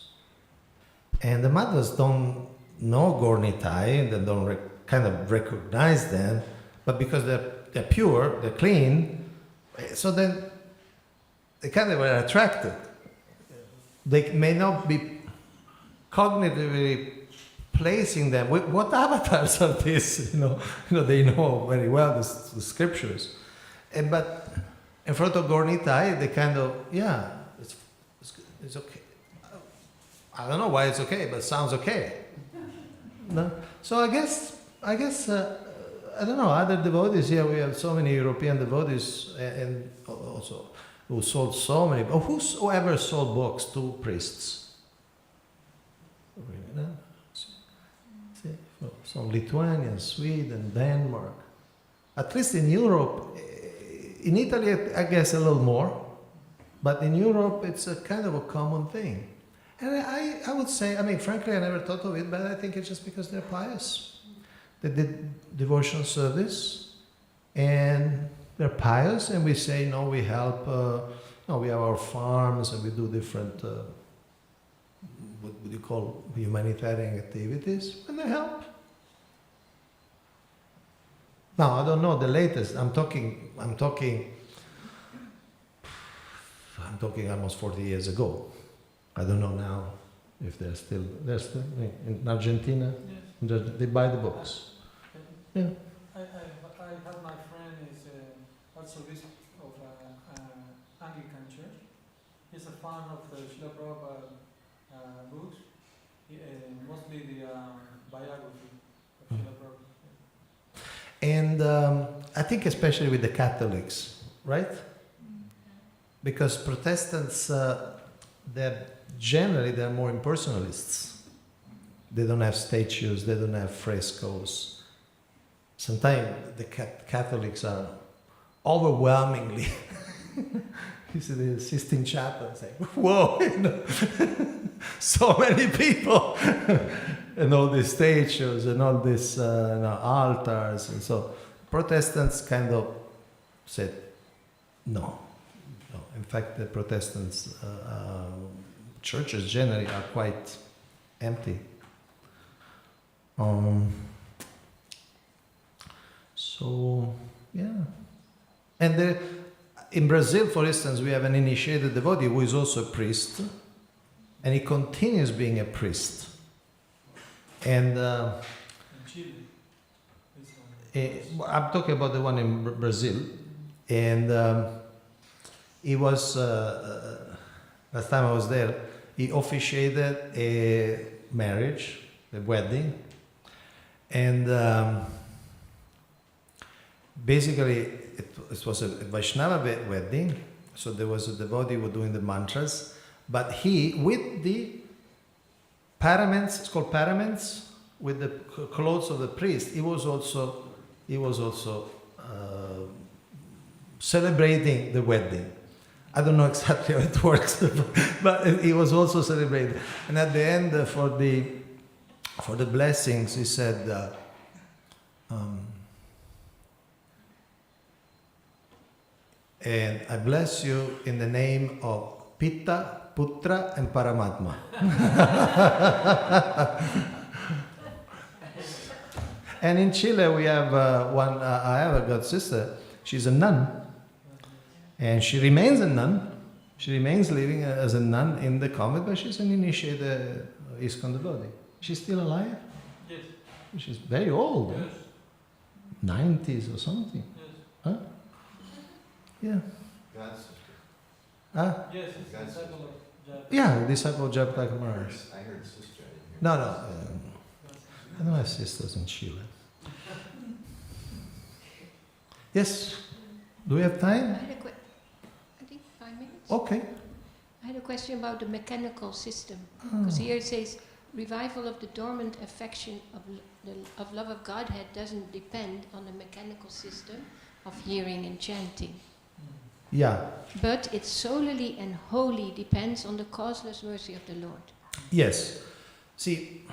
And the Madhvas don't know Gornitai, and they don't kind of recognize them, but because they're pure, they're clean, so then they kind of are attracted. They may not be cognitively placing them. What avatars are these? They know very well the scriptures, but in front of Gornitai, they kind of it's okay. I don't know why it's okay, but it sounds okay. No? So I guess I don't know, other devotees here. We have so many European devotees, and also who sold so many. Whoever sold books to priests? Really, no? Some Lithuania, Sweden, Denmark. At least in Europe, in Italy, I guess a little more, but in Europe, it's a kind of a common thing. And I would say, frankly, I never thought of it, but I think it's just because they're pious. They did devotional service, and they're pious, and we say, no, we help, we have our farms, and we do different, what would you call, humanitarian activities, and they help. Now, I don't know the latest. I'm talking almost 40 years ago. I don't know now if they're still in Argentina. Yes. They buy the books. Yeah. I have my friend is archbishop of Anglican Church. He's a fan of the Srila Prabhupada books, mostly the biography of Srila Prabhupada. And I think especially with the Catholics, right? Because Protestants, they're more impersonalists. They don't have statues, they don't have frescoes. Sometimes the Catholics are overwhelmingly. You see the Sistine Chapel, it's like, whoa, you know, so many people, and all these statues and all these altars, and so Protestants kind of said, no. In fact, the Protestants churches generally are quite empty. So, yeah. And in Brazil, for instance, we have an initiated devotee who is also a priest, and he continues being a priest. And In Chile. I'm talking about the one in Brazil, and he was, last time I was there, he officiated a marriage, a wedding, and basically it was a Vaishnava wedding, so there was a devotee who was doing the mantras, but he, with the paraments, it's called paraments, with the clothes of the priest, he was also celebrating the wedding. I don't know exactly how it works, but he was also celebrating. And at the end, for the blessings, he said, and I bless you in the name of Pitta, Putra, and Paramatma. And in Chile, we have I have a god sister. She's a nun. And she remains a nun. She remains living as a nun in the convent, but she's an initiated ISKCON devotee. She's still alive? Yes. She's very old. Yes. 90s or something. Yes. Huh? Yeah. God's sister. Huh? Yes, it's the disciple of Jap. Yeah, disciple of Japa Maharaj. I heard sister. I didn't hear No. I don't have sisters in Chile. Yes? Do we have time? I think 5 minutes. Okay. I had a question about the mechanical system. Because here it says, revival of the dormant affection of love of Godhead doesn't depend on the mechanical system of hearing and chanting. Yeah. But it solely and wholly depends on the causeless mercy of the Lord. Yes. See,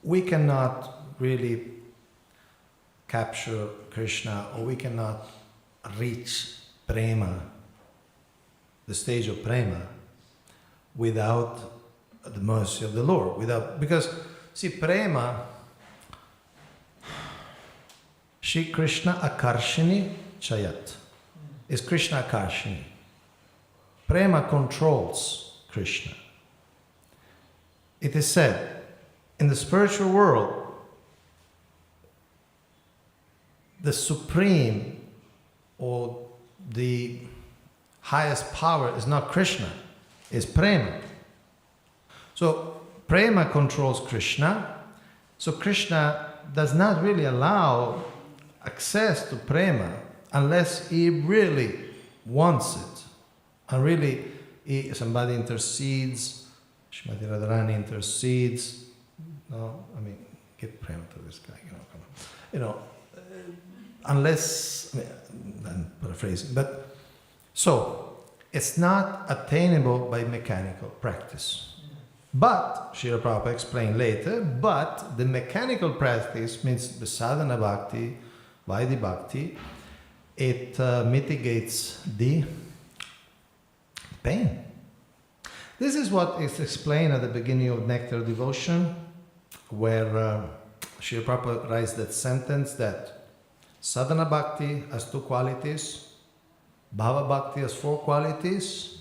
we cannot really capture Krishna, or we cannot reach prema, the stage of prema, without the mercy of the Lord. Because, see, prema, Shri Krishna Akarshini Chayat, is Krishna Akarshini. Prema controls Krishna. It is said, in the spiritual world, the supreme or the highest power is not Krishna, it's prema. So prema controls Krishna, so Krishna does not really allow access to prema unless he really wants it. And really, somebody intercedes, Srimati Radharani intercedes. No, I mean, give prema to this guy, come on. Unless, I'm paraphrasing, but so it's not attainable by mechanical practice. But, Srila Prabhupada explained later, but the mechanical practice means the sadhana bhakti, Vaidhi bhakti, it mitigates the pain. This is what is explained at the beginning of Nectar Devotion, where Srila Prabhupada writes that sentence that sadhana bhakti has 2 qualities, bhava bhakti has 4 qualities,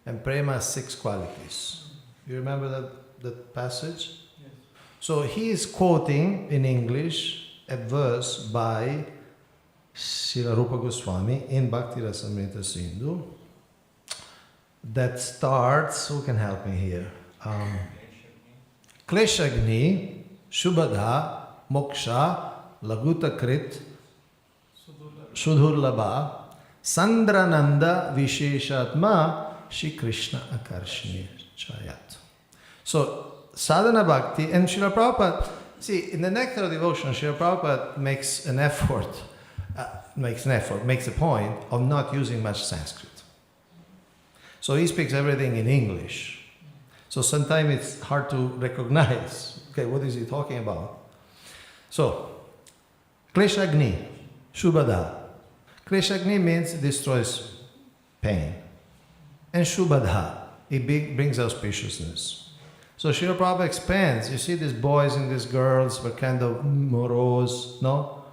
and prema has 6 qualities. You remember that passage? Yes. So he is quoting in English a verse by Srila Rupa Goswami in Bhakti Rasamrita Sindhu that starts, who can help me here? Kleshagni, Shubhadha, Moksha, Laguta Krit, Sudhurlabha, Sandrananda Visheshatma, Shri Krishna Akarshini Chayat. So, sadhana bhakti, and Srila Prabhupada, see, in the Nectar of Devotion, Srila Prabhupada makes an effort. makes an effort, makes a point of not using much Sanskrit. So he speaks everything in English. So sometimes it's hard to recognize, okay, what is he talking about? So, Kleshagni, Shubhada. Kleshagni means destroys pain. And Shubhadha, it brings auspiciousness. So Srila Prabhupada expands. You see these boys and these girls were kind of morose, no?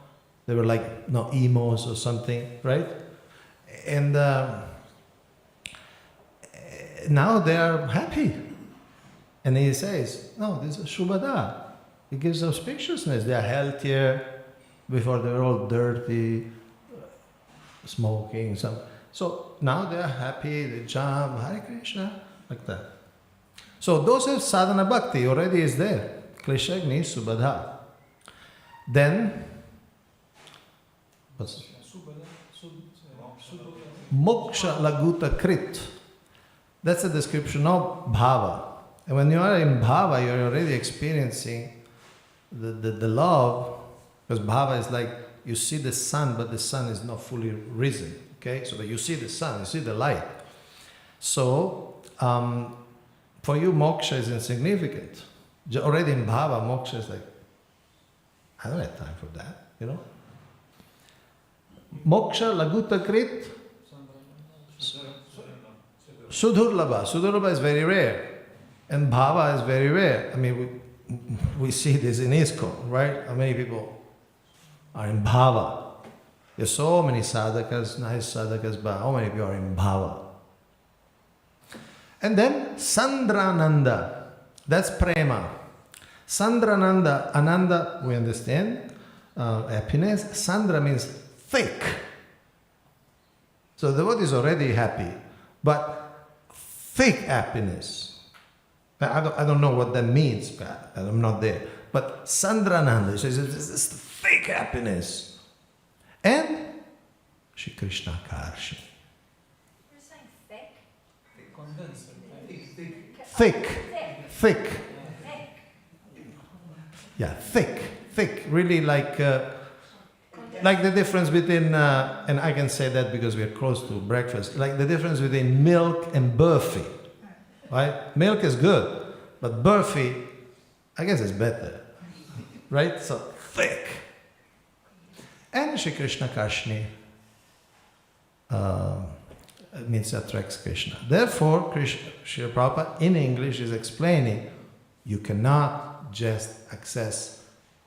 They were like, no, emos or something, right? And now they are happy. And he says, no, this is Shubhada. It gives auspiciousness. They are healthier. Before they were all dirty, smoking. So now they are happy, they jump, Hare Krishna, like that. So those are sadhana bhakti, already is there. Kleshagni, Subhadha. Then, what's Moksha Laguta Krit. That's a description of bhava. And when you are in bhava, you are already experiencing the love, because bhava is like you see the sun, but the sun is not fully risen. Okay, so but you see the sun, you see the light. So for you, moksha is insignificant. Already in bhava, moksha is like, I don't have time for that, you know. Moksha laguta krit sudurlabha. Sudurlabha is very rare, and bhava is very rare. I mean, we see this in ISKCON, right? How many people are in bhava? There's so many sadhakas, nice sadhakas, but how many people are in bhava? And then Sandrananda, that's prema. Sandrananda, ananda, we understand, happiness. Sandra means thick. So the devotee is already happy, but thick happiness. I don't know what that means, I'm not there. But Sandrananda, so it's thick happiness. And Shri Krishna Karshi. You're saying thick? Condensed. Thick. Yeah, thick. Really like the difference between, and I can say that because we are close to breakfast, like the difference between milk and burfi. Right? Milk is good, but burfi, I guess is better. Right? So thick. And Shri Krishna Karshni means attracts Krishna. Therefore, Srila Prabhupada in English is explaining you cannot just access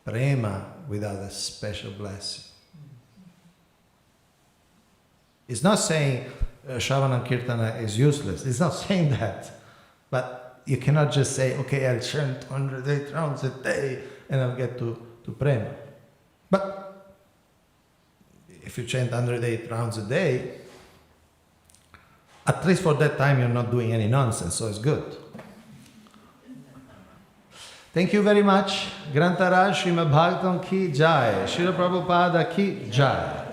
prema without a special blessing. It's not saying Shravana Kirtana is useless. It's not saying that. But you cannot just say, okay, I'll chant 108 rounds a day and I'll get to prema. But if you chant 108 rounds a day, at least for that time you're not doing any nonsense, so it's good. Thank you very much. Grantaraj Srimad Bhagavatam ki jai. Srila Prabhupada ki jai.